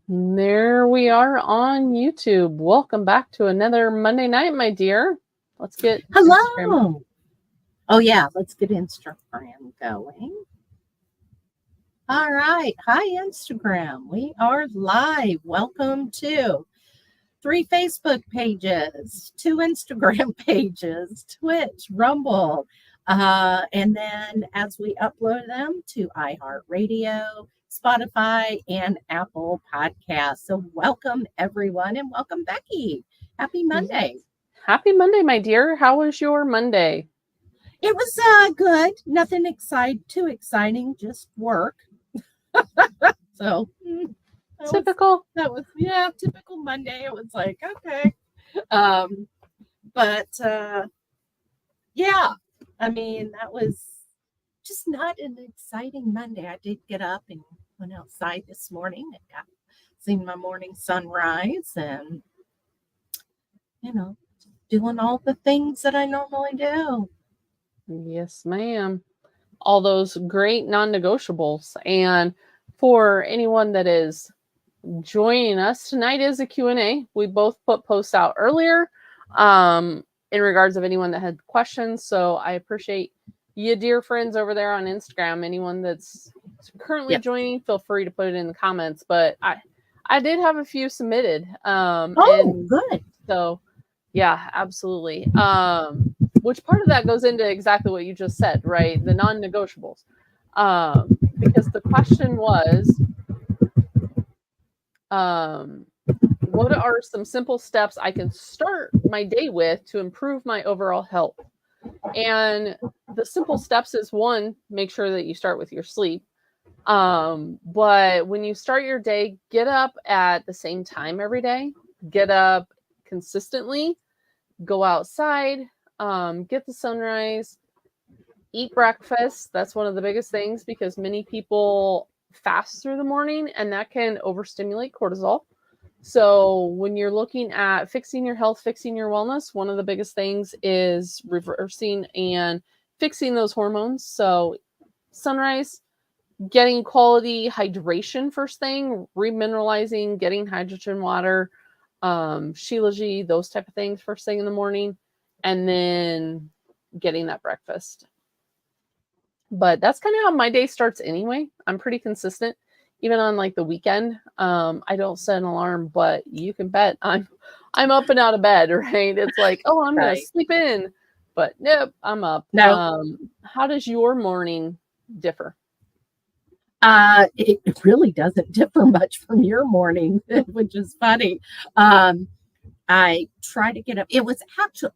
There we are on YouTube. Welcome back to another Monday night, my dear. Let's get Instagram. Hello. Oh, yeah. Let's get Instagram going. All right. Hi, Instagram. We are live. Welcome to 3 Facebook pages, 2 Instagram pages, Twitch, Rumble. And then as we upload them to iHeartRadio, Spotify, and Apple Podcasts. So welcome, everyone, and welcome, Becky. Happy Monday. Happy Monday, my dear. How was your Monday? It was good. Nothing too exciting, just work. So Typical. Typical Monday. It was like, okay. I mean, that was just not an exciting Monday. I did get up and went outside this morning and got seen my morning sunrise and doing all the things that I normally do. Yes, ma'am. All those great non-negotiables. And for anyone that is joining us, tonight is a Q&A. We both put posts out earlier in regards of anyone that had questions. So I appreciate you, dear friends over there on Instagram. Anyone that's currently joining, feel free to put it in the comments. But I did have a few submitted. Good. So yeah, absolutely. Which part of that goes into exactly what you just said, right? The non-negotiables. Because the question was, what are some simple steps I can start my day with to improve my overall health? And the simple steps is, one, make sure that you start with your sleep. But when you start your day, get up at the same time every day. Get up consistently. Go outside. Get the sunrise. Eat breakfast. That's one of the biggest things because many people fast through the morning and that can overstimulate cortisol. So when you're looking at fixing your health, fixing your wellness, one of the biggest things is reversing and fixing those hormones. So sunrise, getting quality hydration first thing, remineralizing, getting hydrogen water, Shilajit, those type of things first thing in the morning, and then getting that breakfast. But that's kind of how my day starts anyway. I'm pretty consistent. Even on like the weekend, I don't set an alarm, but you can bet I'm up and out of bed, right? It's like, oh, I'm going to sleep in, but nope, I'm up. No. How does your morning differ? It really doesn't differ much from your morning, which is funny. I try to get up. It was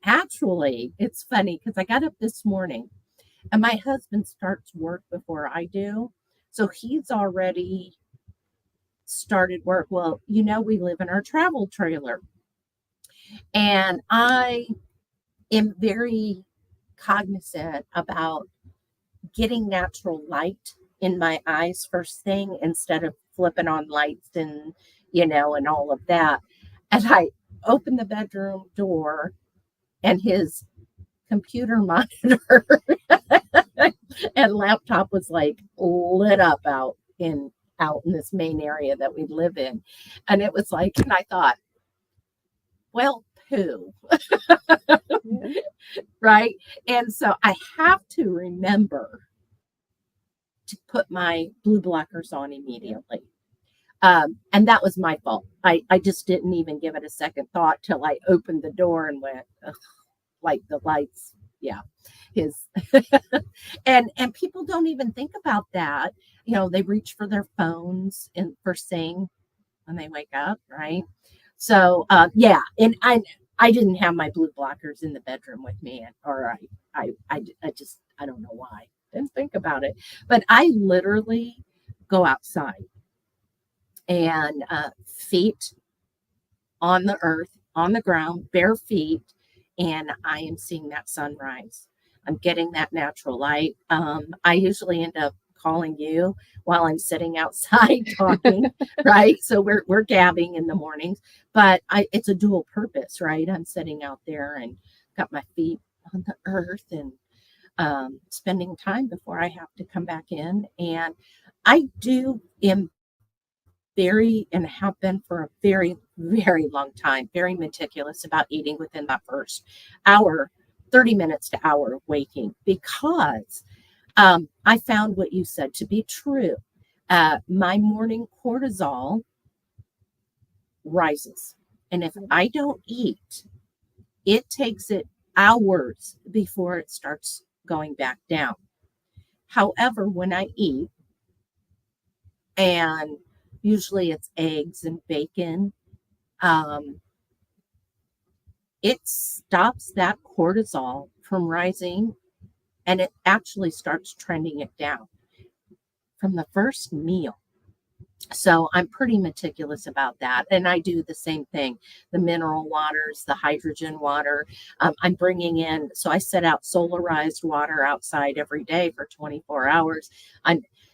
actually, it's funny because I got up this morning and my husband starts work before I do. So he's already started work. Well, we live in our travel trailer. And I am very cognizant about getting natural light in my eyes first thing instead of flipping on lights and, and all of that. And I opened the bedroom door and his computer monitor and laptop was like lit up out in this main area that we live in. And it was like, and I thought, well, poo. Right. And so I have to remember to put my blue blockers on immediately. And that was my fault. I just didn't even give it a second thought till I opened the door and went, like the lights. Yeah. And people don't even think about that. They reach for their phones and first thing when they wake up. Right. So, and I didn't have my blue blockers in the bedroom with me, or I don't know why. Didn't think about it, but I literally go outside and feet on the earth, on the ground, bare feet, and I am seeing that sunrise. I'm getting that natural light. I usually end up calling you while I'm sitting outside talking, right? So we're gabbing in the mornings, but it's a dual purpose, right? I'm sitting out there and got my feet on the earth and spending time before I have to come back in. And I do very, and have been for a very, very long time, very meticulous about eating within that first hour, 30 minutes to hour of waking, because I found what you said to be true. My morning cortisol rises. And if I don't eat, it takes it hours before it starts going back down. However, when I eat, and usually it's eggs and bacon, it stops that cortisol from rising, and it actually starts trending it down from the first meal. So I'm pretty meticulous about that. And I do the same thing, the mineral waters, the hydrogen water. I'm bringing in, so I set out solarized water outside every day for 24 hours.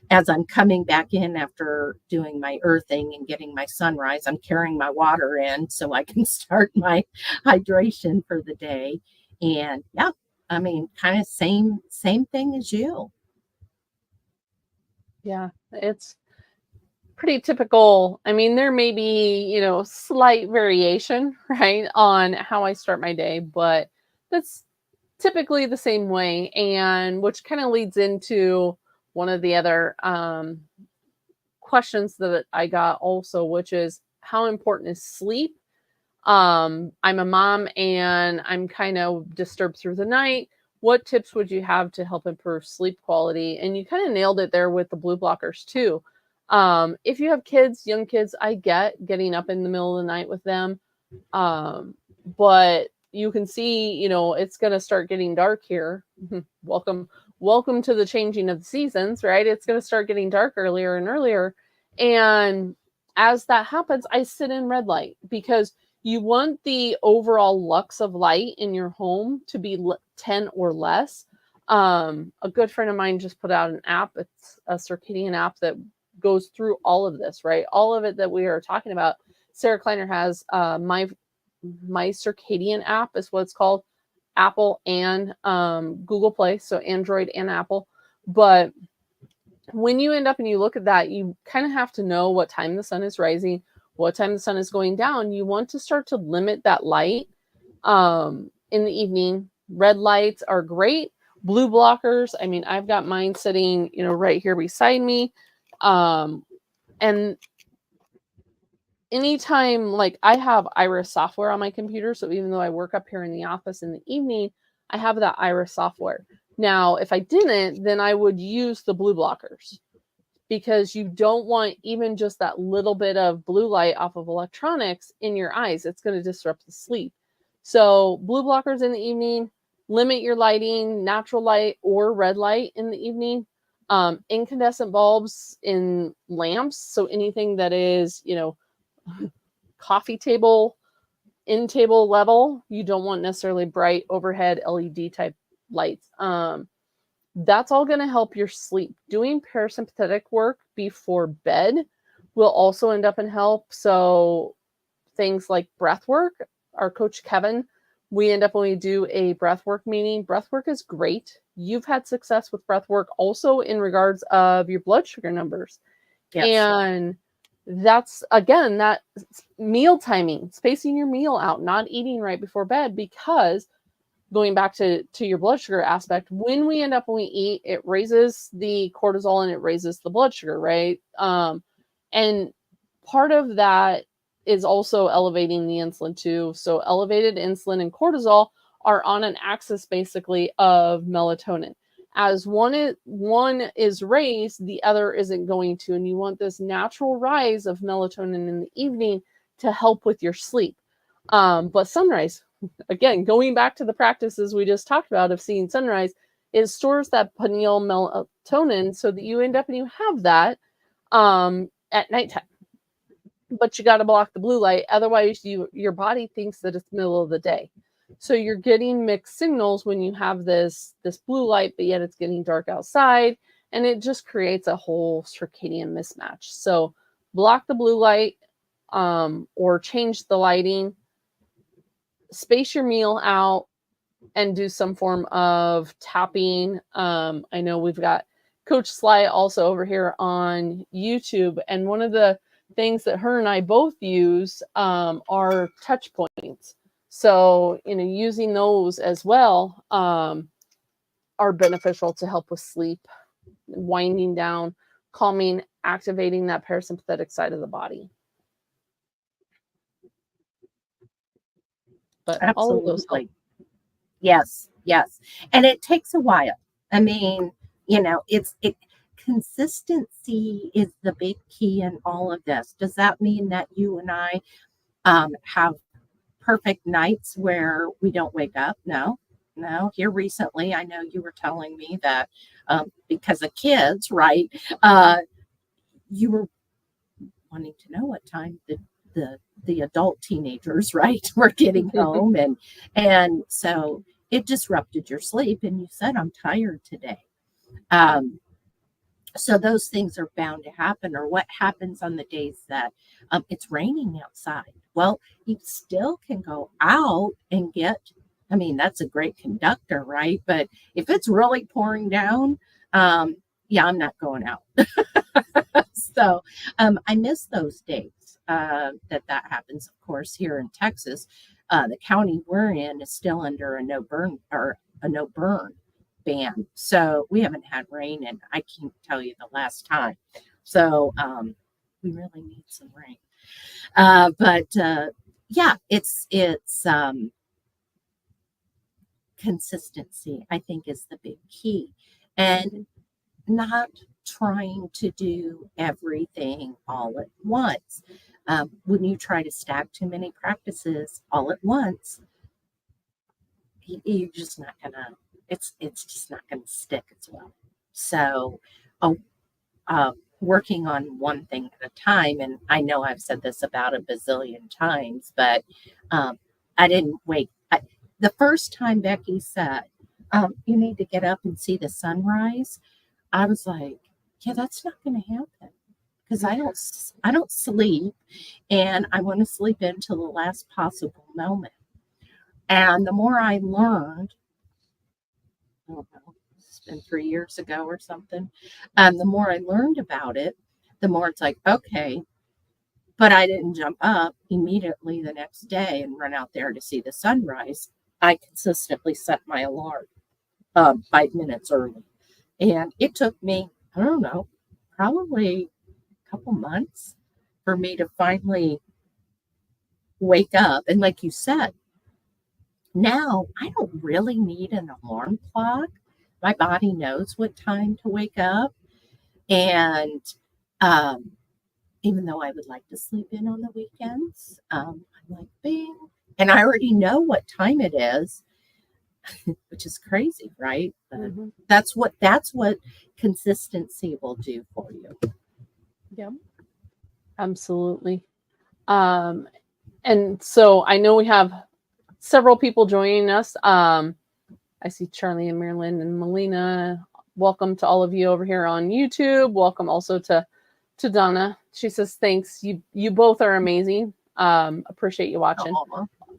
As I'm coming back in after doing my earthing and getting my sunrise, I'm carrying my water in so I can start my hydration for the day. And yeah, I mean, kind of same thing as you. Yeah, it's pretty typical. I mean, there may be, slight variation, right, on how I start my day, but that's typically the same way. And which kind of leads into one of the other questions that I got also, which is, how important is sleep? I'm a mom and I'm kind of disturbed through the night. What tips would you have to help improve sleep quality? And you kind of nailed it there with the blue blockers too. If you have kids, young kids, I get getting up in the middle of the night with them. But you can see, it's going to start getting dark here. Welcome to the changing of the seasons, right? It's going to start getting dark earlier and earlier. And as that happens, I sit in red light, because you want the overall lux of light in your home to be 10 or less. A good friend of mine just put out an app. It's a circadian app that goes through all of this, right? All of it that we are talking about. Sarah Kleiner has my circadian app is what it's called, Apple and Google Play, so Android and Apple. But when you end up and you look at that, you kind of have to know what time the sun is rising, what time the sun is going down. You want to start to limit that light in the evening. Red lights are great. Blue blockers, I mean, I've got mine sitting, right here beside me. And anytime, like, I have Iris software on my computer, so even though I work up here in the office in the evening, I have that Iris software. Now, if I didn't, then I would use the blue blockers, because you don't want even just that little bit of blue light off of electronics in your eyes. It's going to disrupt the sleep. So blue blockers in the evening, limit your lighting, natural light or red light in the evening. Incandescent bulbs in lamps. So anything that is, coffee table, in table level, you don't want necessarily bright overhead LED type lights. That's all going to help your sleep. Doing parasympathetic work before bed will also end up in help. So things like breath work, our coach Kevin, we end up when we do a breath work meeting. Breath work is great. You've had success with breath work also in regards of your blood sugar numbers. Yes. And that's, again, that meal timing, spacing your meal out, not eating right before bed, because going back to your blood sugar aspect, when we eat, it raises the cortisol and it raises the blood sugar, right? And part of that is also elevating the insulin too. So elevated insulin and cortisol are on an axis basically of melatonin. As one is raised, the other isn't going to. And you want this natural rise of melatonin in the evening to help with your sleep. But sunrise, again, going back to the practices we just talked about of seeing sunrise, it stores that pineal melatonin so that you end up and you have that at nighttime. But you got to block the blue light. Otherwise, your body thinks that it's middle of the day. So you're getting mixed signals when you have this blue light, but yet it's getting dark outside. And it just creates a whole circadian mismatch. So block the blue light or change the lighting. Space your meal out and do some form of tapping. I know we've got Coach Sly also over here on YouTube. And one of the things that her and I both use are touch points. So, using those as well are beneficial to help with sleep, winding down, calming, activating that parasympathetic side of the body. But all of those help. Absolutely. Yes, yes. And it takes a while. I mean, consistency is the big key in all of this. Does that mean that you and I have perfect nights where we don't wake up? No. Here recently, I know you were telling me that because of kids, right? You were wanting to know what time the adult teenagers, right, were getting home, and so it disrupted your sleep, and you said, I'm tired today. So those things are bound to happen. Or what happens on the days that it's raining outside? Well, you still can go out and get, I mean, that's a great conductor, right? But if it's really pouring down, yeah, I'm not going out. So I miss those days that happens. Of course, here in Texas, the county we're in is still under a no burn ban. So we haven't had rain, and I can't tell you the last time. So we really need some rain. But yeah, it's consistency, I think, is the big key, and not trying to do everything all at once. When you try to stack too many practices all at once, you're just not gonna. It's just not gonna stick as well. So, working on one thing at a time. And I know I've said this about a bazillion times, but I didn't wait. The first time Becky said, "You need to get up and see the sunrise," I was like, yeah, that's not going to happen because I don't sleep, and I want to sleep until the last possible moment. And the more I learned, I don't know, it's been 3 years ago or something. The more I learned about it, the more it's like, okay, but I didn't jump up immediately the next day and run out there to see the sunrise. I consistently set my alarm 5 minutes early. And it took me, I don't know, probably a couple months for me to finally wake up. And like you said, now I don't really need an alarm clock. My body knows what time to wake up. And even though I would like to sleep in on the weekends, I'm like, bing. And I already know what time it is. Which is crazy, right? Mm-hmm. That's what consistency will do for you. Yeah, absolutely. And so I know we have several people joining us. I see Charlie and Marilyn and Melina. Welcome to all of you over here on YouTube. Welcome also to Donna. She says, thanks. You both are amazing. Appreciate you watching.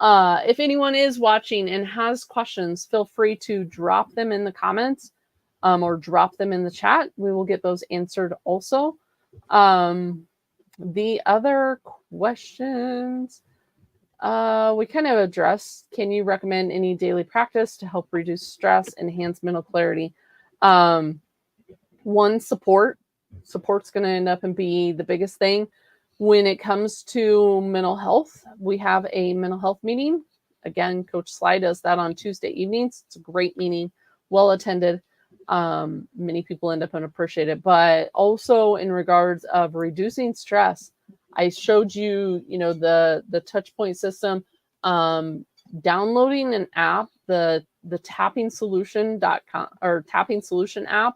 If anyone is watching and has questions, feel free to drop them in the comments or drop them in the chat. We will get those answered also. The other questions we kind of addressed. Can you recommend any daily practice to help reduce stress, enhance mental clarity? One, support. Support's going to end up and be the biggest thing. When it comes to mental health, we have a mental health meeting. Again, Coach Sly does that on Tuesday evenings. It's a great meeting, well attended. Many people end up and appreciate it. But also in regards of reducing stress, I showed you, the touch point system, downloading an app, the tappingsolution.com or tapping solution app.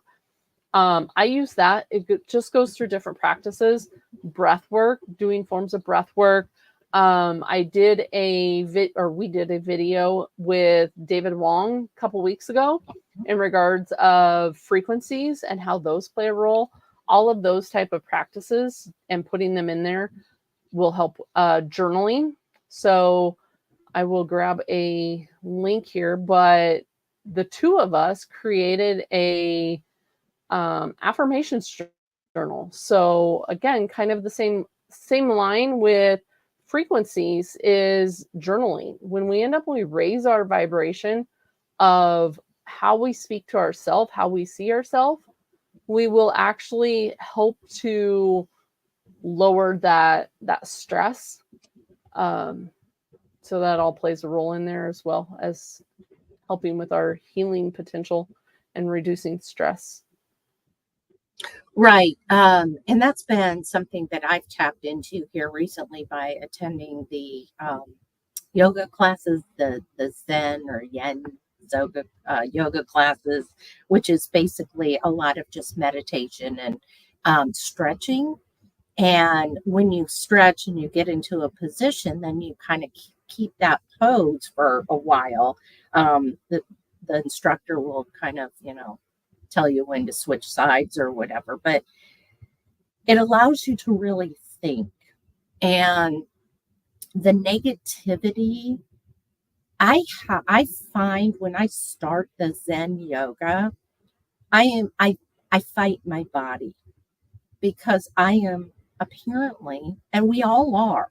I use that. It just goes through different practices, breath work, doing forms of breath work. We did a video with David Wong a couple weeks ago in regards of frequencies and how those play a role. All of those type of practices and putting them in there will help journaling. So I will grab a link here, but the two of us created a affirmations journal. So again, kind of the same line with frequencies is journaling. When we raise our vibration of how we speak to ourselves, how we see ourselves, we will actually help to lower that stress. So that all plays a role in there, as well as helping with our healing potential and reducing stress. Right. And that's been something that I've tapped into here recently by attending the yoga classes, the Zen or Yen yoga classes, which is basically a lot of just meditation and stretching. And when you stretch and you get into a position, then you kind of keep that pose for a while. The instructor will kind of, tell you when to switch sides or whatever, but it allows you to really think. And the negativity, I find when I start the Zen yoga, I fight my body, because I am apparently, and we all are,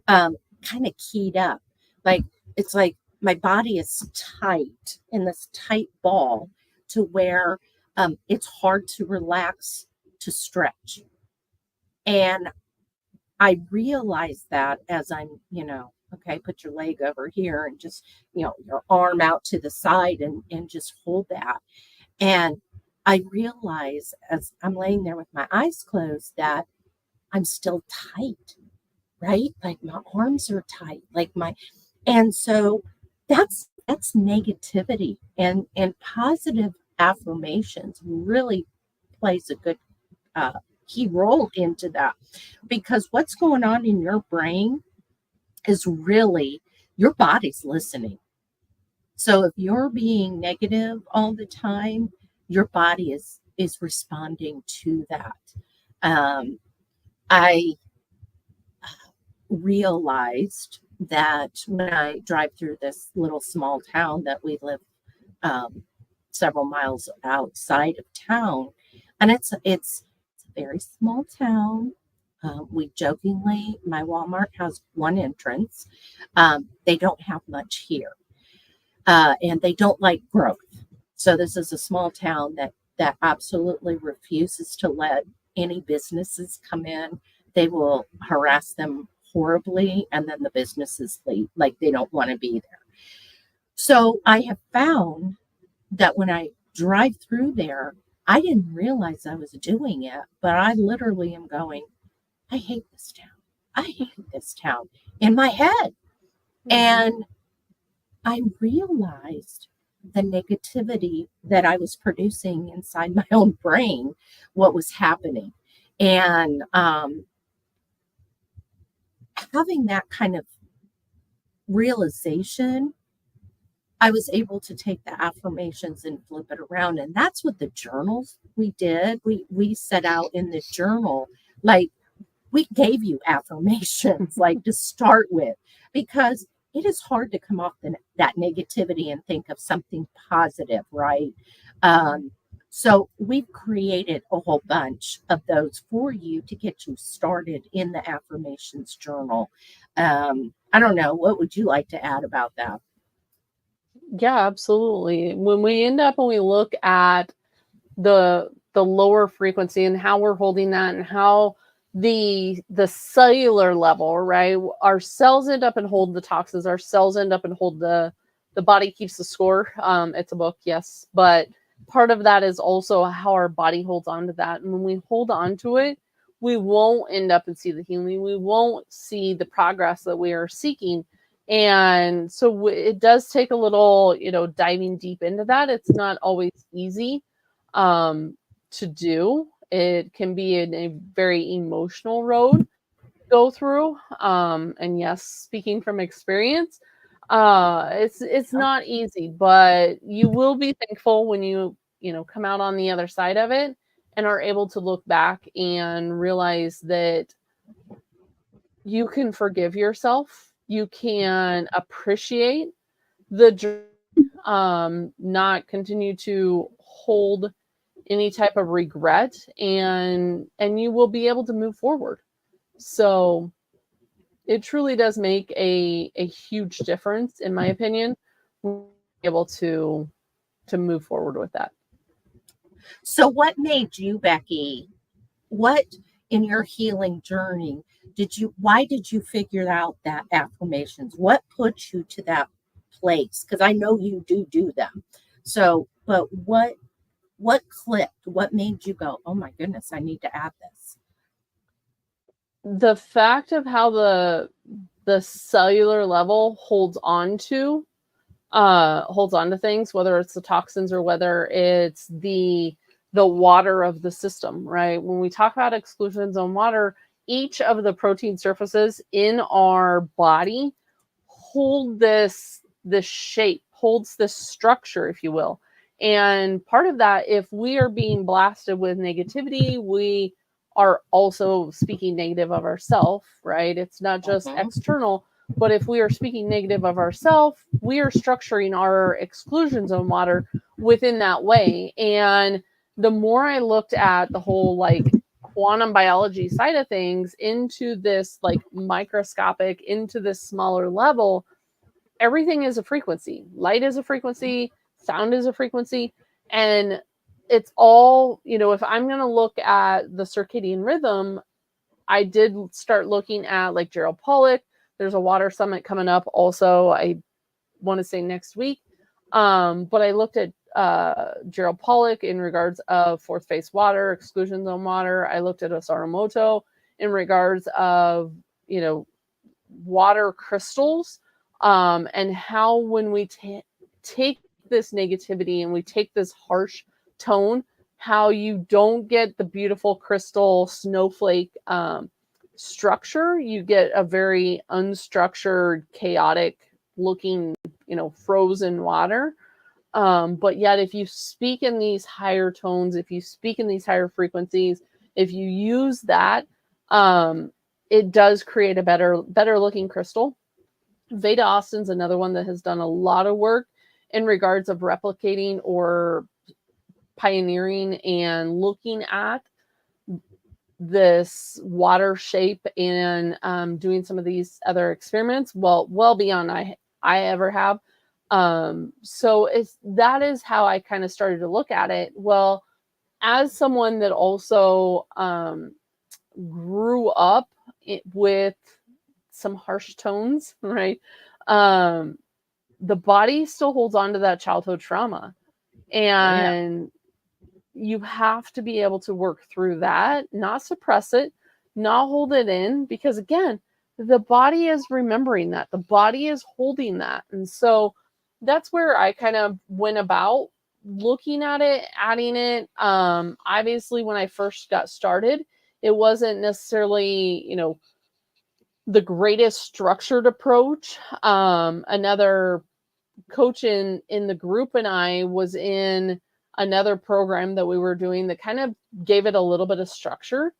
kind of keyed up. Like, it's like my body is tight in this tight ball to where it's hard to relax, to stretch. And I realize that as I'm, okay, put your leg over here and just, your arm out to the side and just hold that. And I realize as I'm laying there with my eyes closed that I'm still tight, right? Like my arms are tight, and so that's negativity, and positive affirmations really plays a good key role into that, because what's going on in your brain is really your body's listening. So if you're being negative all the time, your body is responding to that. I realized that when I drive through this little small town that we live several miles outside of town, and it's a very small town. We jokingly, my Walmart has one entrance. They don't have much here, and they don't like growth. So this is a small town that absolutely refuses to let any businesses come in. They will harass them horribly, and then the businesses leave, like they don't want to be there. So I have found that when I drive through there, I didn't realize I was doing it, but I literally am going, I hate this town. I hate this town in my head. And I realized the negativity that I was producing inside my own brain, what was happening. And having that kind of realization, I was able to take the affirmations and flip it around. And that's what the journals we did. We set out in the journal, like we gave you affirmations, like to start with, because it is hard to come off that negativity and think of something positive, right? So we've created a whole bunch of those for you to get you started in the affirmations journal. I don't know. What would you like to add about that? Yeah, absolutely. When we end up and we look at the lower frequency and how we're holding that, and how the cellular level, right? Our cells end up and hold the toxins. Our cells end up and hold the body keeps the score. It's a book, yes, but part of that is also how our body holds on to that. And when we hold on to it, we won't end up and see the healing. We won't see the progress that we are seeking. And so it does take a little, diving deep into that. It's not always easy to do. It can be a very emotional road to go through. And yes, speaking from experience, it's not easy, but you will be thankful when you come out on the other side of it and are able to look back and realize that you can forgive yourself. You can appreciate the journey, not continue to hold any type of regret, and you will be able to move forward. So it truly does make a huge difference, in my opinion, being able to move forward with that. So what made you, Becky, what in your healing journey why did you figure out that affirmations? What put you to that place? Because I know you do them. So, but what clicked? What made you go, oh my goodness, I need to add this? The fact of how the cellular level holds on to things, whether it's the toxins or whether it's the water of the system, right? When we talk about exclusion zone water, each of the protein surfaces in our body hold this shape, holds this structure, if you will. And part of that, if we are being blasted with negativity, we are also speaking negative of ourselves, right? It's not just external, but if we are speaking negative of ourselves, we are structuring our exclusion zone water within that way. And the more I looked at the whole like quantum biology side of things into this like microscopic, into this smaller level, everything is a frequency. Light is a frequency, sound is a frequency, and it's all, if I'm going to look at the circadian rhythm, I did start looking at like Gerald Pollack. There's a water summit coming up also, I want to say next week. But I looked at Gerald Pollack in regards of fourth phase water, exclusion zone water. I looked at Osarumoto in regards of, water crystals, and how when we take this negativity and we take this harsh tone, how you don't get the beautiful crystal snowflake structure. You get a very unstructured, chaotic looking, frozen water. But yet if you speak in these higher tones, if you speak in these higher frequencies, if you use that, it does create a better looking crystal. Veda Austin's another one that has done a lot of work in regards of replicating or pioneering and looking at this water shape and doing some of these other experiments well beyond I ever have. So that is how I kind of started to look at it. Well, as someone that also grew up with some harsh tones, right? The body still holds on to that childhood trauma, and you have to be able to work through that, not suppress it, not hold it in, because again, the body is remembering that, the body is holding that. And so that's where I kind of went about looking at it, adding it. Obviously, when I first got started, it wasn't necessarily, the greatest structured approach. Another coach in the group and I was in another program that we were doing that kind of gave it a little bit of structure.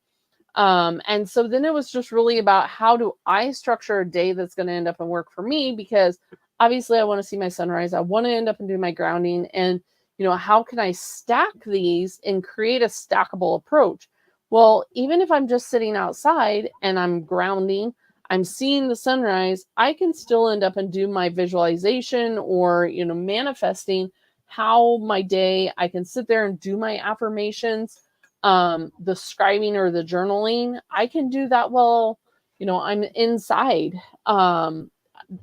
And so then it was just really about, how do I structure a day that's going to end up and work for me? Because obviously I want to see my sunrise. I want to end up and do my grounding. And, how can I stack these and create a stackable approach? Well, even if I'm just sitting outside and I'm grounding, I'm seeing the sunrise, I can still end up and do my visualization or, manifesting how my day, I can sit there and do my affirmations, the scribing or the journaling. I can do that while, I'm inside. I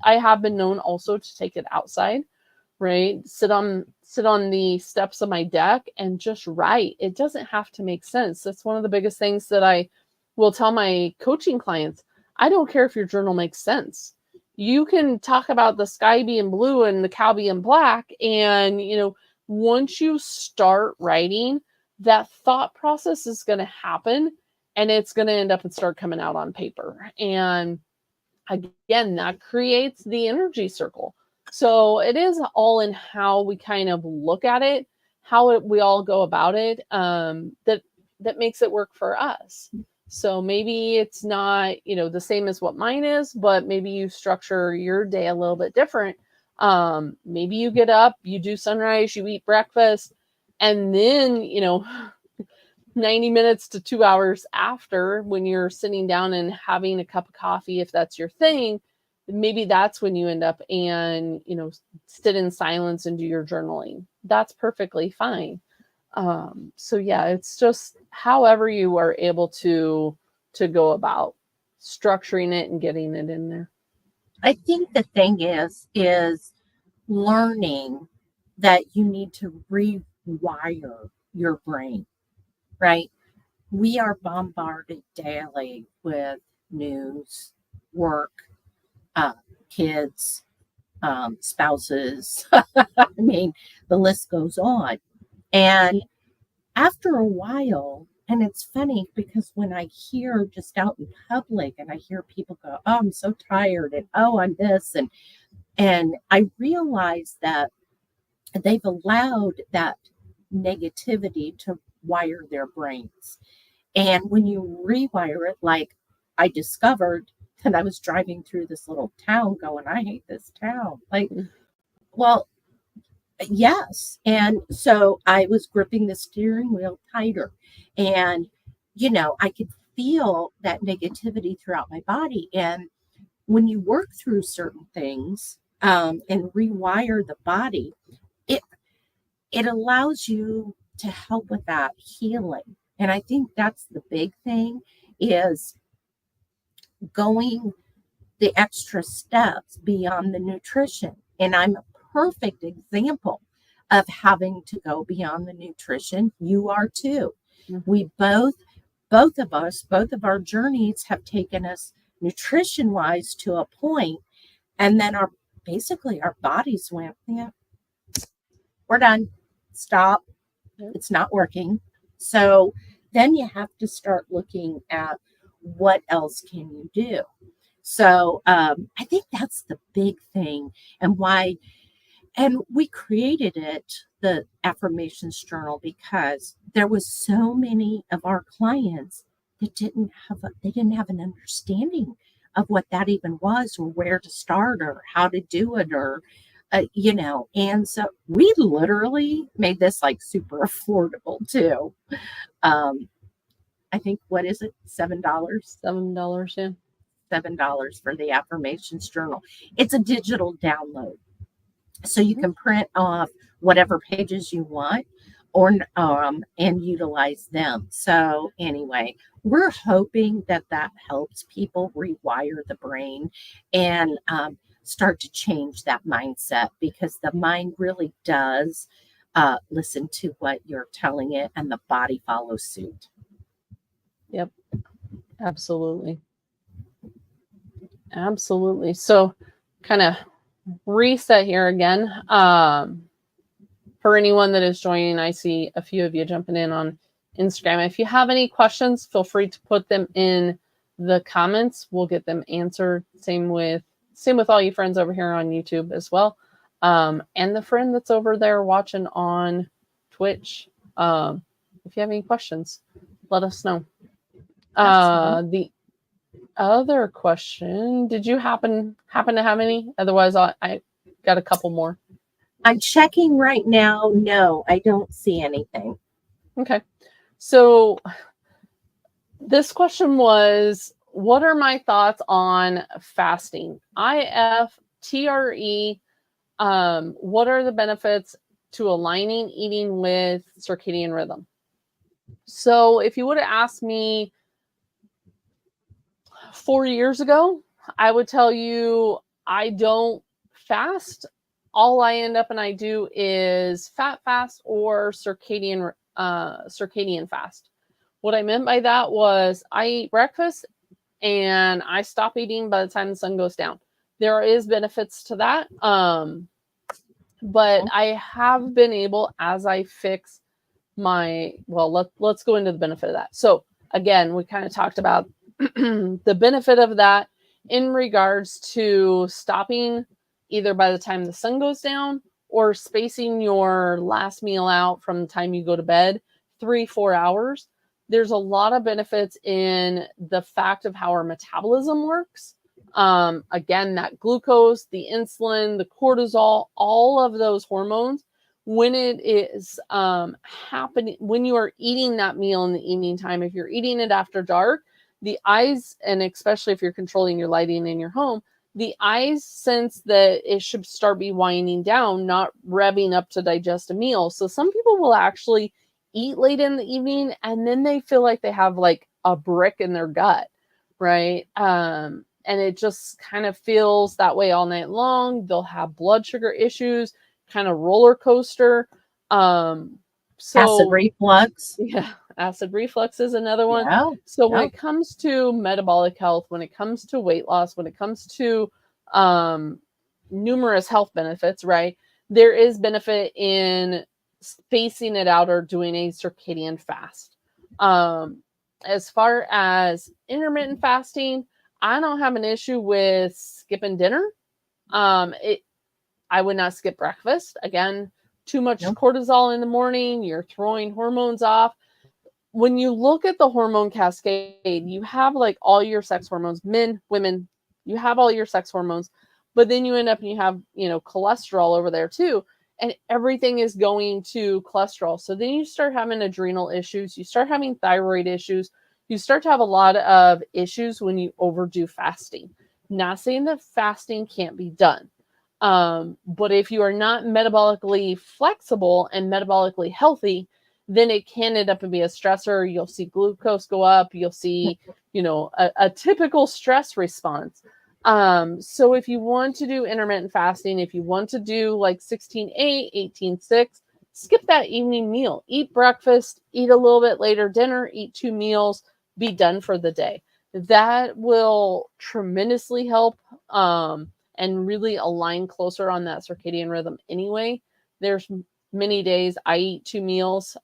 have been known also to take it outside, right? Sit on the steps of my deck and just write. It doesn't have to make sense. That's one of the biggest things that I will tell my coaching clients. I don't care if your journal makes sense. You can talk about the sky being blue and the cow being black. And, once you start writing, that thought process is going to happen and it's going to end up and start coming out on paper. And again, that creates the energy circle. So it is all in how we kind of look at it, how we all go about it, that makes it work for us. So maybe it's not, the same as what mine is, but maybe you structure your day a little bit different. Maybe you get up, you do sunrise, you eat breakfast, and then, 90 minutes to 2 hours after, when you're sitting down and having a cup of coffee, if that's your thing, maybe that's when you end up and, sit in silence and do your journaling. That's perfectly fine. So yeah, it's just however you are able to go about structuring it and getting it in there. I think the thing is learning that you need to rewire your brain, right? We are bombarded daily with news, work, kids, spouses. I mean, the list goes on. And after a while, and it's funny because when I hear just out in public and I hear people go, oh, I'm so tired, and oh, I'm this, and I realize that they've allowed that negativity to wire their brains. And when you rewire it, like I discovered that I was driving through this little town going, I hate this town. Like, well, yes. And so I was gripping the steering wheel tighter. And, I could feel that negativity throughout my body. And when you work through certain things and rewire the body, it allows you to help with that healing. And I think that's the big thing, is going the extra steps beyond the nutrition. And I'm a perfect example of having to go beyond the nutrition. You are too. Mm-hmm. We both of our journeys have taken us nutrition wise to a point, and then our bodies went, yeah, we're done. Stop. It's not working. So then you have to start looking at what else can you do. So I think that's the big thing, and why. And we created the affirmations journal, because there was so many of our clients that didn't have an understanding of what that even was, or where to start, or how to do it, or and so we literally made this like super affordable too. I think, what is it? $7? $7, yeah. $7 for the affirmations journal. It's a digital download. So you can print off whatever pages you want, or and utilize them. So anyway, we're hoping that helps people rewire the brain and start to change that mindset, because the mind really does listen to what you're telling it, and the body follows suit. Yep, absolutely. Absolutely. So kind of reset here again. For anyone that is joining, I see a few of you jumping in on Instagram. If you have any questions, feel free to put them in the comments. We'll get them answered. Same with all you friends over here on YouTube as well. And the friend that's over there watching on Twitch. If you have any questions, let us know. The other question, did you happen to have any? Otherwise, I got a couple more. I'm checking right now. No, I don't see anything. Okay. So this question was, what are my thoughts on fasting? IFTRE. What are the benefits to aligning eating with circadian rhythm? So if you would have asked me 4 years ago, I would tell you I don't fast. All I end up and I do is fat fast or circadian fast. What I meant by that was I eat breakfast and I stop eating by the time the sun goes down. There is benefits to that. But I have been able, as I fix let's go into the benefit of that. So again, we kind of talked about the benefit of that in regards to stopping either by the time the sun goes down, or spacing your last meal out from the time you go to bed 3-4 hours. There's a lot of benefits in the fact of how our metabolism works. Again, that glucose, the insulin, the cortisol, all of those hormones, when it is happening, when you are eating that meal in the evening time, if you're eating it after dark, the eyes, and especially if you're controlling your lighting in your home, the eyes sense that it should start be winding down, not revving up to digest a meal. So some people will actually eat late in the evening and then they feel like they have like a brick in their gut, right? And it just kind of feels that way all night long. They'll have blood sugar issues, kind of roller coaster. Acid reflux. Yeah, acid reflux is another one. Yeah. So when it comes to metabolic health, when it comes to weight loss, when it comes to numerous health benefits, right? There is benefit in spacing it out or doing a circadian fast. As far as intermittent fasting, I don't have an issue with skipping dinner. I would not skip breakfast. Again, too much cortisol in the morning, you're throwing hormones off. When you look at the hormone cascade, you have like all your sex hormones, men, women, you have all your sex hormones, but then you end up and you have, cholesterol over there too. And everything is going to cholesterol. So then you start having adrenal issues, you start having thyroid issues, you start to have a lot of issues when you overdo fasting. Not saying that fasting can't be done. But if you are not metabolically flexible and metabolically healthy, then it can end up and be a stressor. You'll see glucose go up. You'll see, a typical stress response. So if you want to do intermittent fasting, if you want to do like 16-8, 18-6, skip that evening meal, eat breakfast, eat a little bit later dinner, eat 2 meals, be done for the day. That will tremendously help, and really align closer on that circadian rhythm anyway. There's many days I eat 2 meals,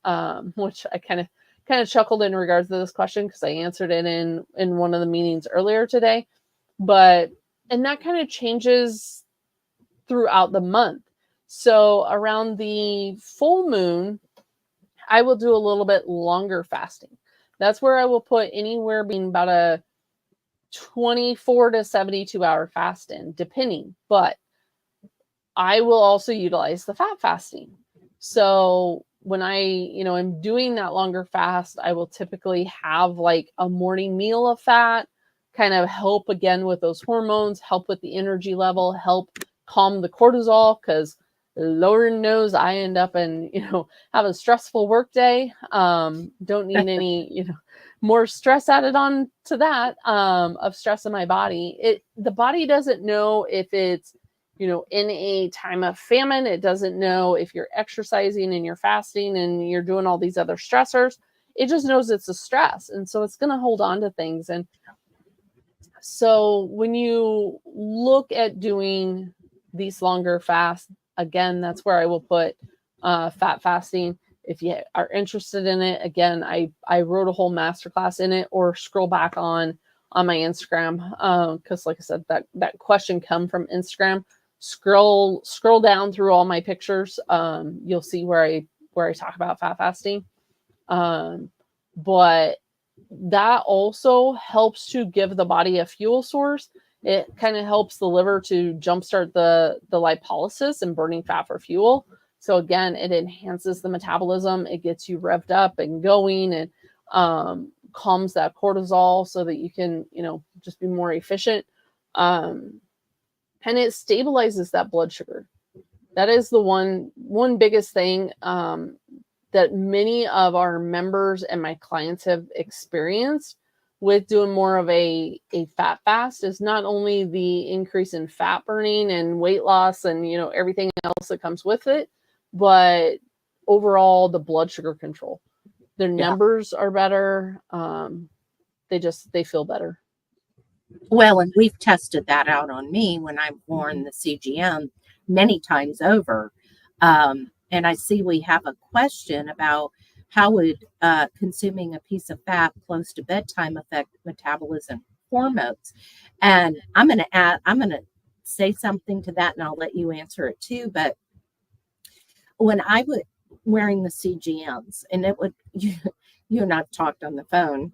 which I kind of chuckled in regards to this question because I answered it in one of the meetings earlier today. And that kind of changes throughout the month. So around the full moon, I will do a little bit longer fasting. That's where I will put anywhere being about a 24 to 72 hour fast in, depending. But I will also utilize the fat fasting. So when I, am doing that longer fast, I will typically have like a morning meal of fat, kind of help again with those hormones, help with the energy level, help calm the cortisol, because Lord knows I end up and, have a stressful work day. Don't need any, more stress added on to that, of stress in my body. The body doesn't know if it's, in a time of famine. It doesn't know if you're exercising and you're fasting and you're doing all these other stressors. It just knows it's a stress. And so it's going to hold on to things. And so when you look at doing these longer fasts, again, that's where I will put fat fasting. If you are interested in it, again, I wrote a whole masterclass in it, or scroll back on my Instagram. Because like I said, that question come from Instagram. Scroll down through all my pictures. You'll see where I talk about fat fasting. But that also helps to give the body a fuel source. It kind of helps the liver to jumpstart the lipolysis and burning fat for fuel. So again, it enhances the metabolism. It gets you revved up and going, and calms that cortisol so that you can, just be more efficient. And it stabilizes that blood sugar. That is the one biggest thing that many of our members and my clients have experienced with doing more of a fat fast, is not only the increase in fat burning and weight loss and, everything else that comes with it, but overall the blood sugar control. Their numbers are better. They feel better. Well, and we've tested that out on me when I've worn the CGM many times over. And I see we have a question about how would consuming a piece of fat close to bedtime affect metabolism hormones. And I'm going to say something to that, and I'll let you answer it too. But when I was wearing the CGMs, and it would, you and I've talked on the phone.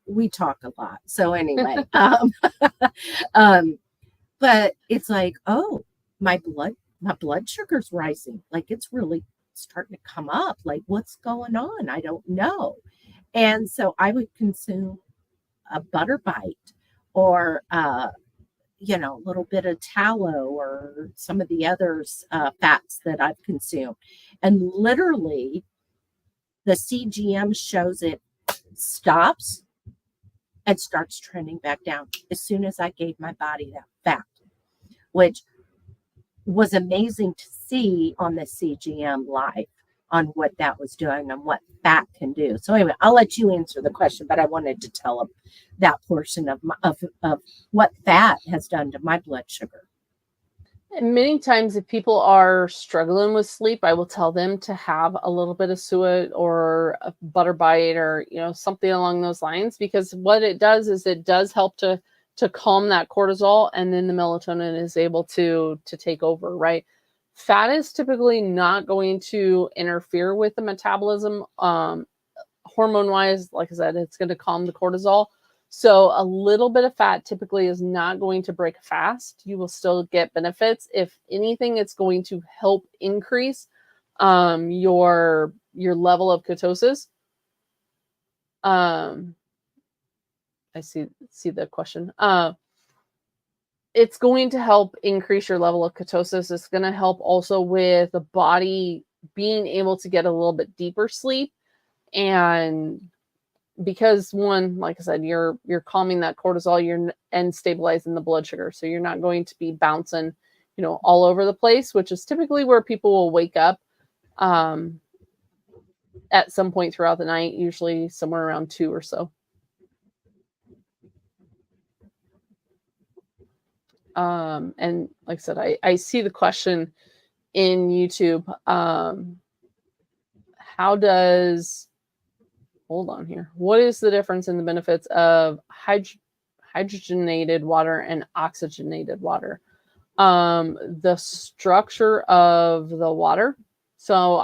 We talk a lot. So anyway, but it's like, oh, my blood my blood sugar's rising. Like it's really starting to come up. Like what's going on? I don't know. And so I would consume a butter bite or, a little bit of tallow or some of the other fats that I've consumed. And literally the CGM shows it stops and starts trending back down as soon as I gave my body that fat, which was amazing to see on the CGM live on what that was doing and what fat can do. So anyway, I'll let you answer the question, but I wanted to tell them that portion of what fat has done to my blood sugar. And many times if people are struggling with sleep, I will tell them to have a little bit of suet or a butter bite or, something along those lines, because what it does is it does help to calm that cortisol, and then the melatonin is able to take over, right? Fat is typically not going to interfere with the metabolism. Hormone-wise, like I said, it's going to calm the cortisol. So a little bit of fat typically is not going to break a fast. You will still get benefits. If anything, it's going to help increase your level of ketosis. I see the question. It's going to help increase your level of ketosis. It's going to help also with the body being able to get a little bit deeper sleep. And because one, like I said, you're calming that cortisol, and stabilizing the blood sugar. So you're not going to be bouncing, all over the place, which is typically where people will wake up at some point throughout the night, usually somewhere around 2 or so. And like I said, I see the question in YouTube. Hold on here. What is the difference in the benefits of hydrogenated water and oxygenated water? The structure of the water. So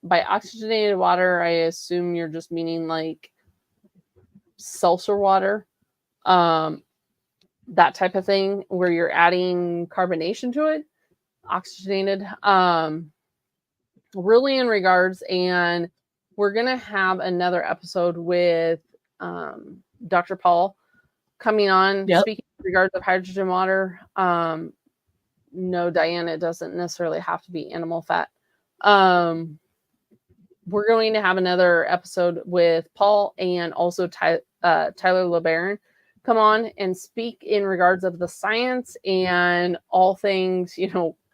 by oxygenated water, I assume you're just meaning like seltzer water, that type of thing, where you're adding carbonation to it, oxygenated, really in regards. And we're going to have another episode with Dr. Paul coming on, speaking in regards of hydrogen water. No, Diane, it doesn't necessarily have to be animal fat. We're going to have another episode with Paul and also Tyler LeBaron come on and speak in regards of the science and all things,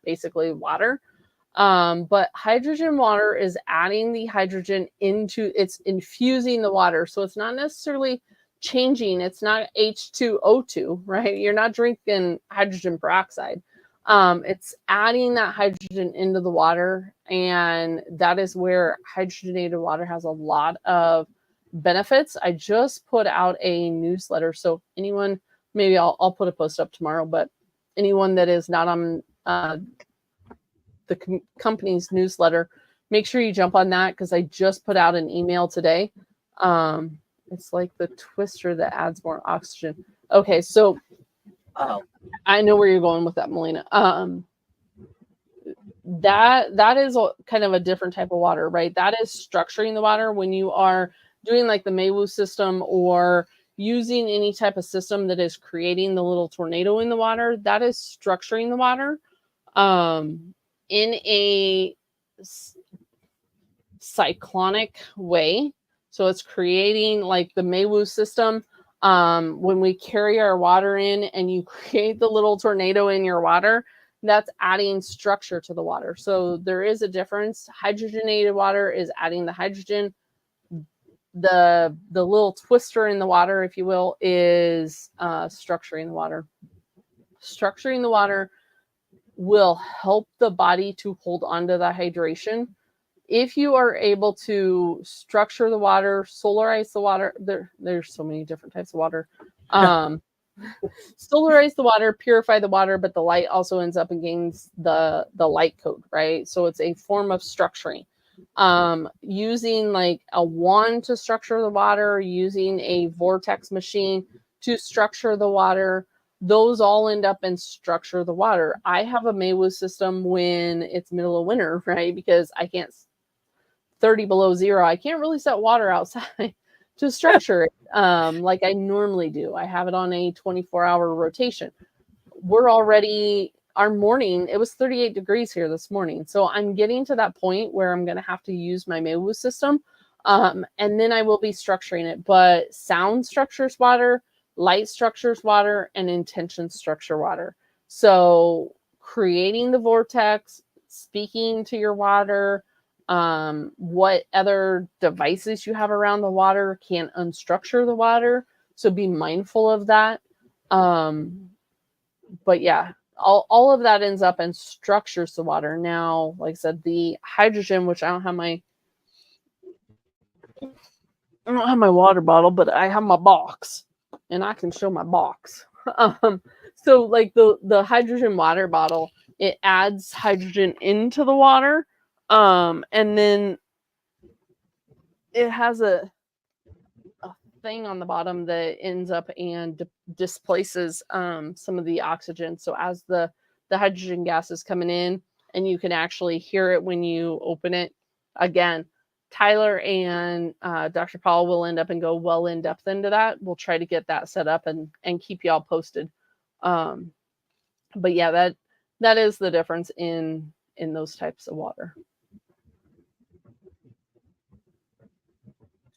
basically water. But hydrogen water is adding the hydrogen it's infusing the water. So it's not necessarily changing. It's not H2O2, right? You're not drinking hydrogen peroxide. It's adding that hydrogen into the water. And that is where hydrogenated water has a lot of benefits. I just put out a newsletter. So anyone, maybe I'll put a post up tomorrow, but anyone that is not on the company's newsletter, make sure you jump on that, because I just put out an email today. It's like the twister that adds more oxygen. Okay, so I know where you're going with that, Melina. That is kind of a different type of water, right? That is structuring the water. When you are doing like the Maywu system or using any type of system that is creating the little tornado in the water, that is structuring the water in a cyclonic way. So it's creating like the Maywu system. When we carry our water in and you create the little tornado in your water, that's adding structure to the water. So there is a difference. Hydrogenated water is adding the hydrogen. The little twister in the water, if you will, is structuring the water. Structuring the water will help the body to hold on to the hydration. If you are able to structure the water, solarize the water, there's so many different types of water. Solarize the water, purify the water, but the light also ends up and gains the light code, right? So it's a form of structuring. Using like a wand to structure the water, using a vortex machine to structure the water, those all end up and structure the water. I have a Maywu system when it's middle of winter, right? Because I can't 30 below zero. I can't really set water outside to structure it like I normally do. I have it on a 24-hour rotation. We're already, our morning, it was 38 degrees here this morning. So I'm getting to that point where I'm going to have to use my Maywu system. And then I will be structuring it. But sound structures water, light structures water, and intention structure water. So creating the vortex, speaking to your water, what other devices you have around the water can unstructure the water. So be mindful of that. But yeah, all of that ends up and structures the water. Now, like I said, the hydrogen, which I don't have my water bottle, but I have my box, and I can show my box. So like the hydrogen water bottle, it adds hydrogen into the water. And then it has a thing on the bottom that ends up and displaces some of the oxygen. So as the hydrogen gas is coming in, and you can actually hear it when you open it. Again, Tyler and Dr. Paul will end up and go well in depth into that. We'll try to get that set up and keep y'all posted. But yeah, that is the difference in those types of water.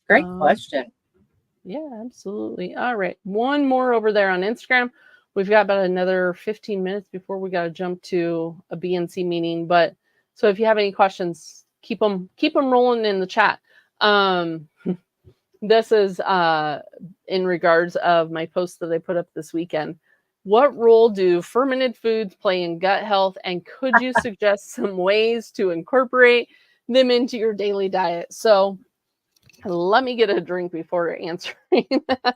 Great question. Yeah, absolutely. All right. One more over there on Instagram. We've got about another 15 minutes before we got to jump to a BNC meeting. But so if you have any questions, keep them rolling in the chat. This is in regards of my post that I put up this weekend. What role do fermented foods play in gut health? And could you suggest some ways to incorporate them into your daily diet? So let me get a drink before answering that.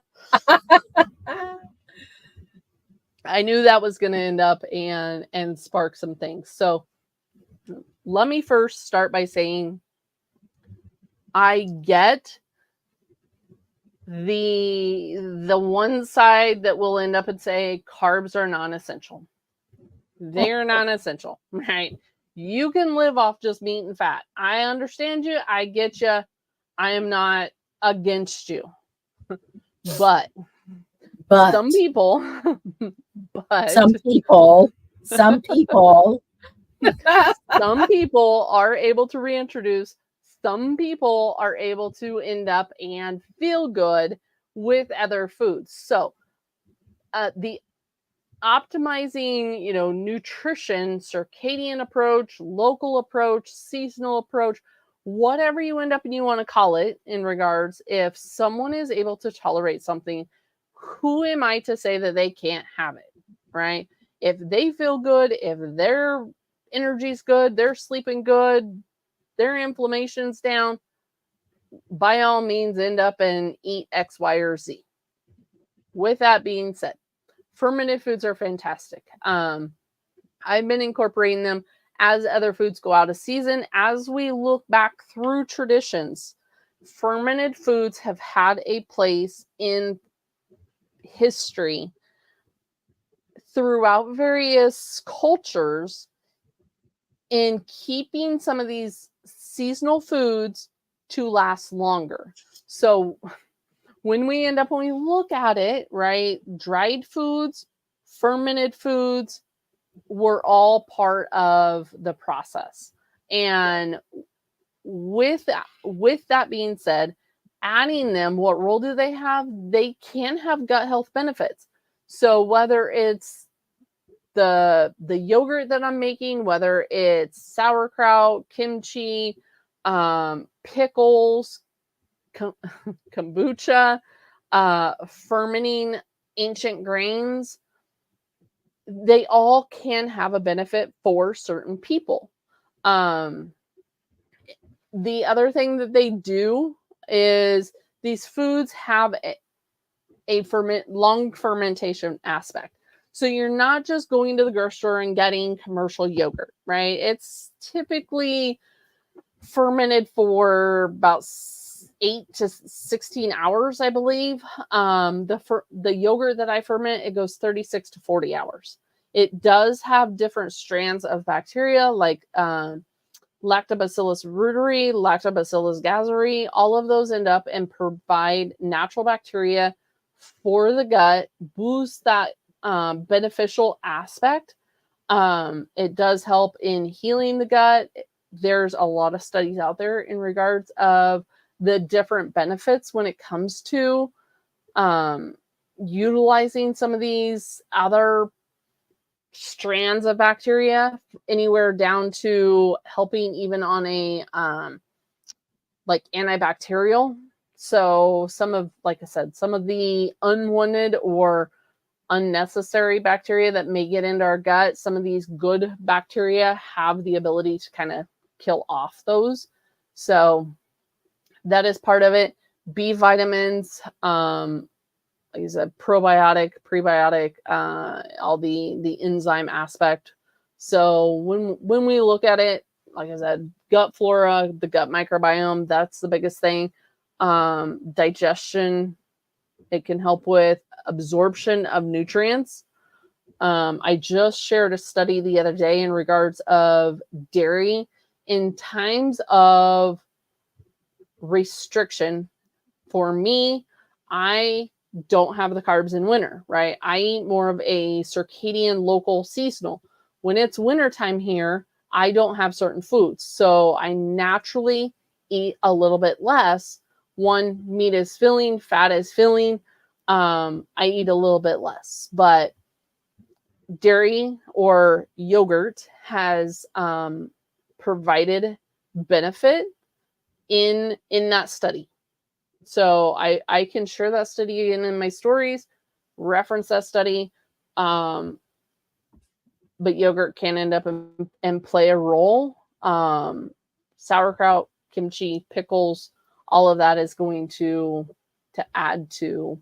I knew that was going to end up and spark some things. So let me first start by saying I get the one side that will end up and say carbs are non-essential. They're non-essential, right? You can live off just meat and fat. I understand you. I get you. I am not against you. But some people are able to reintroduce. Some people are able to end up and feel good with other foods. So the optimizing, nutrition, circadian approach, local approach, seasonal approach, whatever you end up and you want to call it in regards, if someone is able to tolerate something, who am I to say that they can't have it, right? If they feel good, if their energy's good, they're sleeping good, their inflammation's down, by all means end up and eat X, Y, or Z. With that being said, fermented foods are fantastic. I've been incorporating them as other foods go out of season. As we look back through traditions, fermented foods have had a place in history throughout various cultures in keeping some of these seasonal foods to last longer. So when we look at it, right, dried foods, fermented foods were all part of the process. And with that being said, adding them, what role do they have? They can have gut health benefits. So whether it's the yogurt that I'm making, whether it's sauerkraut, kimchi, pickles, kombucha, fermenting ancient grains, they all can have a benefit for certain people. The other thing that they do is these foods have a long fermentation aspect. So you're not just going to the grocery store and getting commercial yogurt, right? It's typically fermented for about 8 to 16 hours, I believe. The yogurt that I ferment, it goes 36 to 40 hours. It does have different strands of bacteria, like Lactobacillus reuteri, Lactobacillus gazzeri. All of those end up and provide natural bacteria for the gut, boost that beneficial aspect. It does help in healing the gut. There's a lot of studies out there in regards of the different benefits when it comes to utilizing some of these other strands of bacteria, anywhere down to helping even on a like antibacterial. So some of, like I said, some of the unwanted or unnecessary bacteria that may get into our gut, some of these good bacteria have the ability to kind of kill off those. So that is part of it. B vitamins, like I said, probiotic, prebiotic, all the enzyme aspect. So when we look at it, like I said, gut flora, the gut microbiome, that's the biggest thing. Digestion, it can help with absorption of nutrients. I just shared a study the other day in regards of dairy in times of restriction. For me, I don't have the carbs in winter, right? I eat more of a circadian local seasonal. When it's wintertime here, I don't have certain foods. So I naturally eat a little bit less. One, meat is filling, fat is filling. I eat a little bit less, but dairy or yogurt has provided benefit in that study. So I can share that study in my stories, reference that study. But yogurt can end up and play a role. Sauerkraut, kimchi, pickles, all of that is going to add to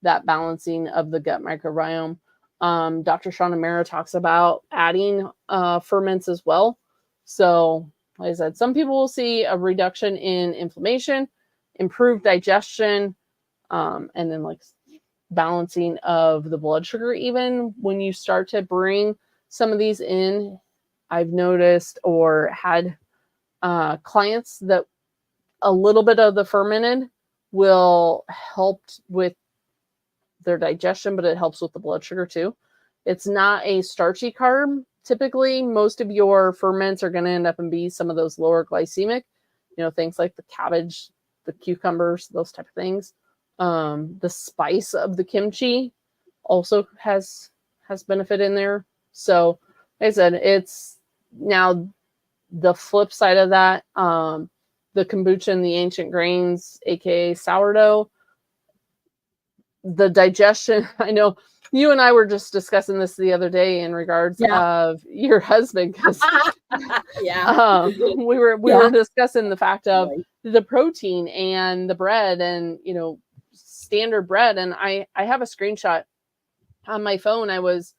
that balancing of the gut microbiome. Dr. Shauna Mara talks about adding ferments as well. So, like I said, some people will see a reduction in inflammation, improved digestion, and then like balancing of the blood sugar. Even when you start to bring some of these in, I've noticed or had clients that a little bit of the fermented will help with their digestion, but it helps with the blood sugar too. It's not a starchy carb. Typically, most of your ferments are going to end up and be some of those lower glycemic, things like the cabbage, the cucumbers, those type of things. The spice of the kimchi also has benefit in there. So, like I said, it's now the flip side of that. The kombucha and the ancient grains, aka sourdough, the digestion. I know you and I were just discussing this the other day in regards of your husband, because we were discussing the fact of the protein and the bread and standard bread. And I have a screenshot on my phone. I was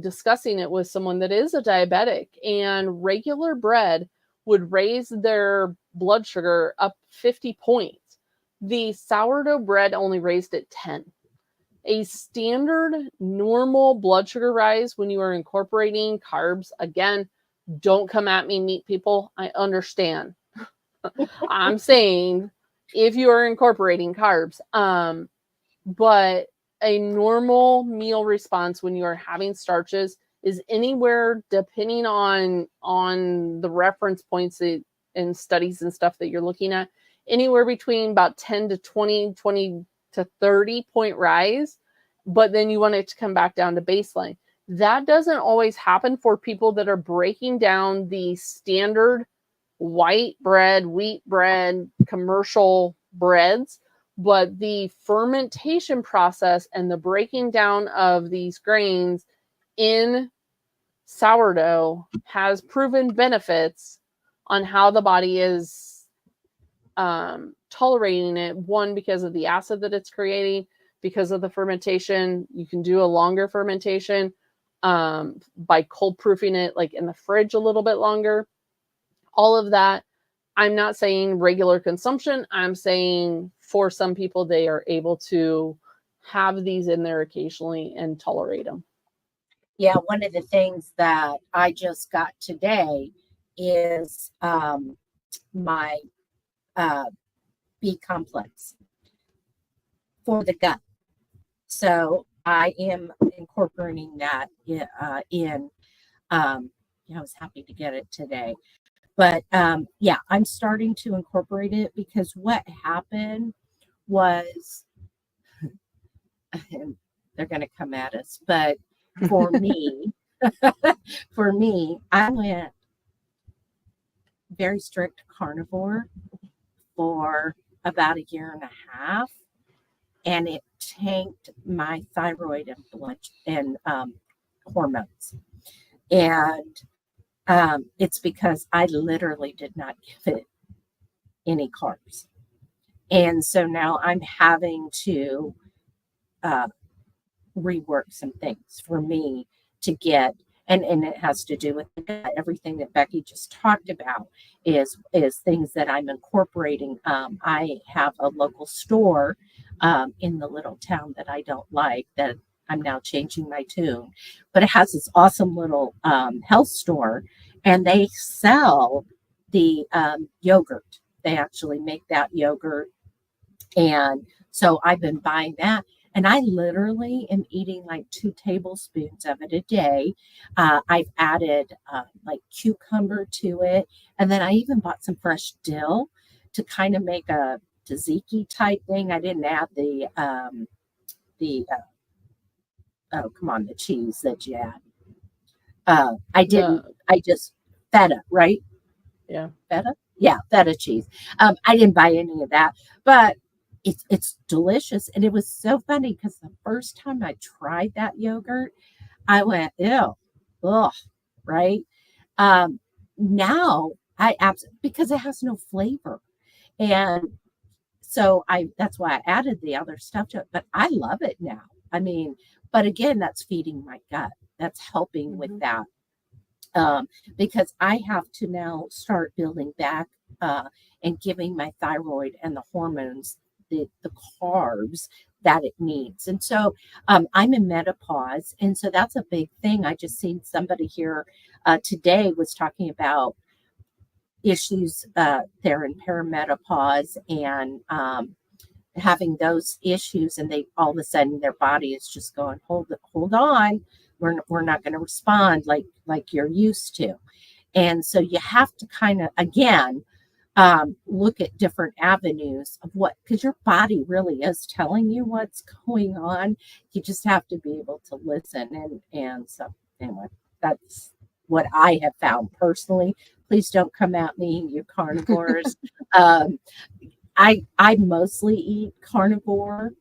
discussing it with someone that is a diabetic, and regular bread would raise their blood sugar up 50 points. The sourdough bread only raised it 10. A standard normal blood sugar rise when you are incorporating carbs, again, don't come at me, meat people. I understand. I'm saying if you are incorporating carbs, but a normal meal response when you are having starches is anywhere, depending on the reference points and studies and stuff that you're looking at, anywhere between about 10 to 20 to 30 point rise, but then you want it to come back down to baseline. That doesn't always happen for people that are breaking down the standard white bread, wheat bread, commercial breads, but the fermentation process and the breaking down of these grains in sourdough has proven benefits on how the body is tolerating it. One, because of the acid that it's creating, because of the fermentation. You can do a longer fermentation by cold proofing it like in the fridge a little bit longer. All of that I'm not saying regular consumption. I'm saying for some people, they are able to have these in there occasionally and tolerate them. Yeah, one of the things that I just got today is my B complex for the gut. So I am incorporating that in. I was happy to get it today. But yeah, I'm starting to incorporate it because what happened was, and they're going to come at us, but for me, I went very strict carnivore for about a year and a half, and it tanked my thyroid and blood and hormones. And it's because I literally did not give it any carbs. And so now I'm having to rework some things for me to get, and it has to do with everything that Becky just talked about is things that I'm incorporating. I have a local store in the little town that I don't like, that I'm now changing my tune, but it has this awesome little health store, and they sell the yogurt. They actually make that yogurt. And so I've been buying that. And I literally am eating like 2 tablespoons of it a day. I've added like cucumber to it. And then I even bought some fresh dill to kind of make a tzatziki type thing. I didn't add the cheese that you add. I didn't. I just feta, right? Yeah. Feta? Yeah, feta cheese. I didn't buy any of that, but it's delicious. And it was so funny because the first time I tried that yogurt, I went, ew, ugh, right? Now I absolutely, because it has no flavor. And so that's why I added the other stuff to it, but I love it now. I mean, but again, that's feeding my gut. That's helping with that. Because I have to now start building back and giving my thyroid and the hormones the carbs that it needs. And so I'm in menopause. And so that's a big thing. I just seen somebody here today was talking about issues there in perimenopause and having those issues, and they all of a sudden their body is just going, hold on, we're not going to respond like you're used to. And so you have to kind of again look at different avenues of what, because your body really is telling you what's going on. You just have to be able to listen. And so anyway, that's what I have found personally. Please don't come at me, you carnivores. I mostly eat carnivore,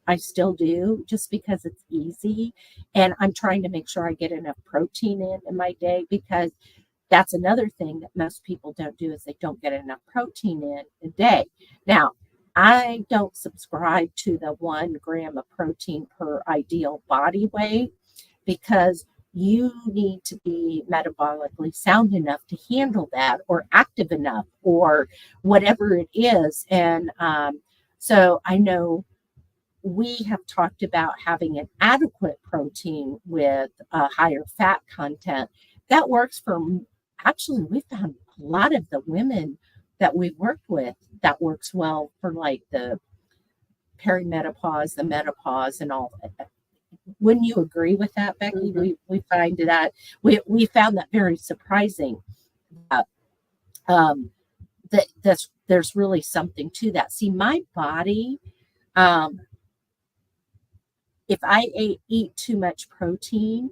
I still do, just because it's easy. And I'm trying to make sure I get enough protein in my day, because that's another thing that most people don't do is they don't get enough protein in a day. Now, I don't subscribe to the 1 gram of protein per ideal body weight, because you need to be metabolically sound enough to handle that, or active enough, or whatever it is. And so I know we have talked about having an adequate protein with a higher fat content. That works for, actually, we found a lot of the women that we've worked with, that works well for like the perimenopause, the menopause, and all that. Wouldn't you agree with that, Becky? Mm-hmm. We find that we found that very surprising. There's really something to that. See, my body, if I eat too much protein,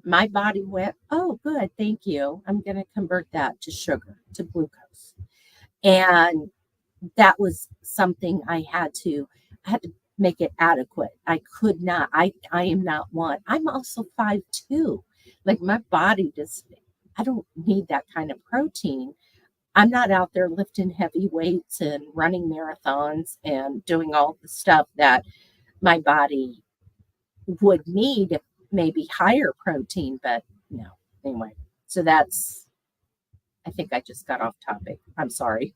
my body went, oh, good, thank you. I'm going to convert that to sugar, to glucose. And that was something I had to make it adequate. I could not, I am not one. I'm also 5'2". Like my body I don't need that kind of protein. I'm not out there lifting heavy weights and running marathons and doing all the stuff that my body would need, maybe higher protein, but no. Anyway, so that's I think I just got off topic. I'm sorry.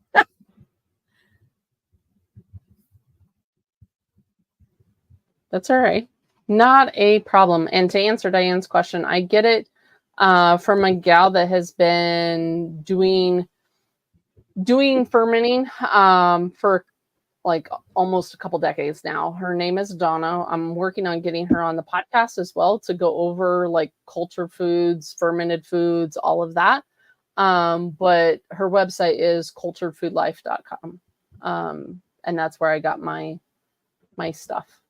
That's all right. Not a problem. And to answer Diane's question, I get it from a gal that has been doing fermenting for like almost a couple decades now. Her name is Donna. I'm working on getting her on the podcast as well to go over like cultured foods, fermented foods, all of that. But her website is culturedfoodlife.com. And that's where I got my stuff.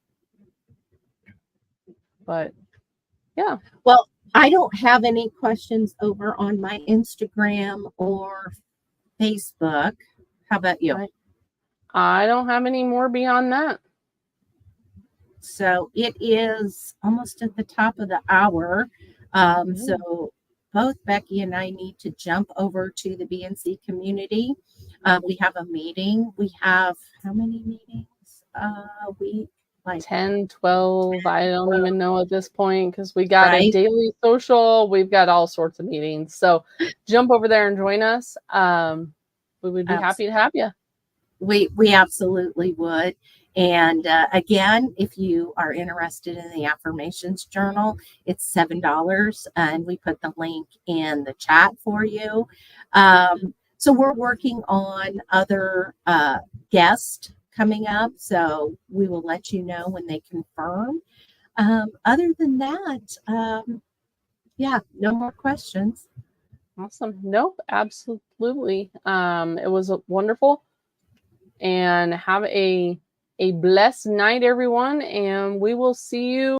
But yeah. Well, I don't have any questions over on my Instagram or Facebook. How about you? I don't have any more beyond that. So it is almost at the top of the hour. So both Becky and I need to jump over to the BNC community. We have a meeting. We have how many meetings a week? Like 10, 12. I don't even know at this point because we got a daily social. We've got all sorts of meetings. So jump over there and join us. We would be happy to have you. We absolutely would. And again, if you are interested in the affirmations journal, it's $7, and we put the link in the chat for you. So we're working on other guests coming up, so we will let you know when they confirm. Other than that, yeah, no more questions. Awesome. Nope, absolutely. It was wonderful. And have a blessed night, everyone. And we will see you